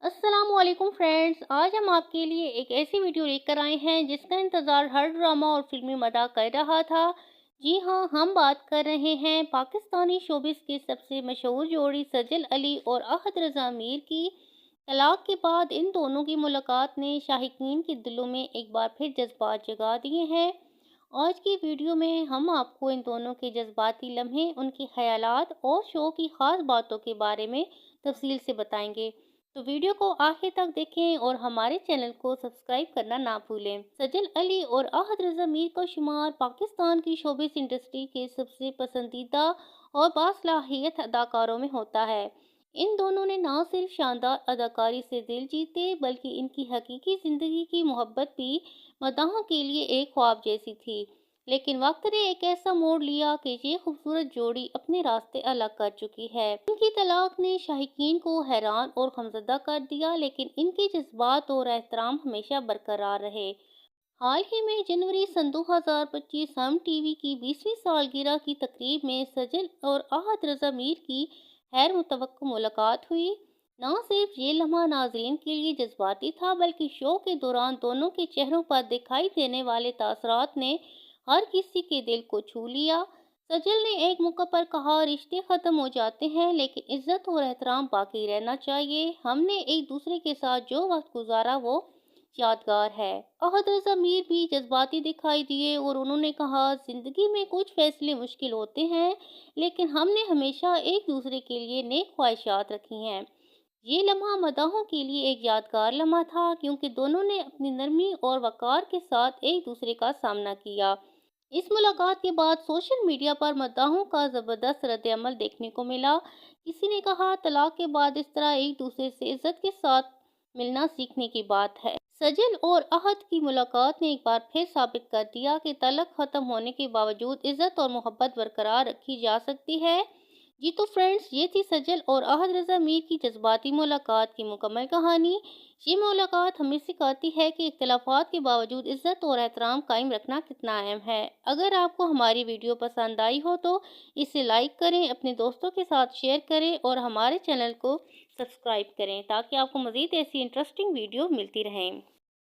अस्सलाम वालेकुम फ्रेंड्स, आज हम आपके लिए एक ऐसी वीडियो लेकर आए हैं जिसका इंतज़ार हर ड्रामा और फिल्मी मदाह कर रहा था। जी हाँ, हम बात कर रहे हैं पाकिस्तानी शोबिस की सबसे मशहूर जोड़ी सजल अली और अहद रज़ा मीर की। तलाक के बाद इन दोनों की मुलाकात ने शाहीकीन के दिलों में एक बार फिर जज्बात जगा दिए हैं। आज की वीडियो में हम आपको इन दोनों के जज्बाती लम्हे, उनके ख़यालात और शो की ख़ास बातों के बारे में तफसील से बताएंगे। तो वीडियो को आखिर तक देखें और हमारे चैनल को सब्सक्राइब करना ना भूलें। सजल अली और अहद रज़ा मीर का शुमार पाकिस्तान की शोबिस इंडस्ट्री के सबसे पसंदीदा और बासलाहियत अदाकारों में होता है। इन दोनों ने न सिर्फ शानदार अदाकारी से दिल जीते, बल्कि इनकी हकीकी ज़िंदगी की मोहब्बत भी मदाहों के लिए एक ख्वाब जैसी थी। लेकिन वक्त ने एक ऐसा मोड़ लिया कि ये खूबसूरत जोड़ी अपने रास्ते अलग कर चुकी है। इनकी तलाक ने शाहीकीन को हैरान और गमज़दा कर दिया, लेकिन इनके जज्बात और एहतराम हमेशा बरकरार रहे। हाल ही में जनवरी सन 2025 हम टीवी की 20वीं सालगिरह की तकरीब में सजल और अहद रज़ा मीर की गैर मुतवक्को मुलाकात हुई। न सिर्फ ये लम्हा नाजरीन के लिए जज्बाती था, बल्कि शो के दौरान दोनों के चेहरों पर दिखाई देने वाले तासरात ने हर किसी के दिल को छू लिया। सजल ने एक मौका पर कहा, रिश्ते ख़त्म हो जाते हैं लेकिन इज्जत और एहतराम बाकी रहना चाहिए। हमने एक दूसरे के साथ जो वक्त गुजारा वो यादगार है। अहद रज़ा मीर भी जज्बाती दिखाई दिए और उन्होंने कहा, जिंदगी में कुछ फैसले मुश्किल होते हैं, लेकिन हमने हमेशा एक दूसरे के लिए नेक ख्वाहिशात रखी हैं। ये लम्हा मदाहों के लिए एक यादगार लम्हा था, क्योंकि दोनों ने अपनी नरमी और वक़ार के साथ एक दूसरे का सामना किया। इस मुलाकात के बाद सोशल मीडिया पर मद्दाहों का ज़बरदस्त रद्द-ए-अमल देखने को मिला। किसी ने कहा, तलाक के बाद इस तरह एक दूसरे से इज्जत के साथ मिलना सीखने की बात है। सजल और अहद की मुलाकात ने एक बार फिर साबित कर दिया कि तलाक ख़त्म होने के बावजूद इज्जत और मोहब्बत बरकरार रखी जा सकती है। जी तो फ्रेंड्स, ये थी सजल और अहद रज़ा मीर की जज्बाती मुलाकात की मुकम्मल कहानी। ये मुलाकात हमें सिखाती है कि इख्तिलाफ़ात के बावजूद इज़्ज़त और एहतराम कायम रखना कितना अहम है। अगर आपको हमारी वीडियो पसंद आई हो तो इसे लाइक करें, अपने दोस्तों के साथ शेयर करें और हमारे चैनल को सब्सक्राइब करें, ताकि आपको मज़ीद ऐसी इंटरेस्टिंग वीडियो मिलती रहें।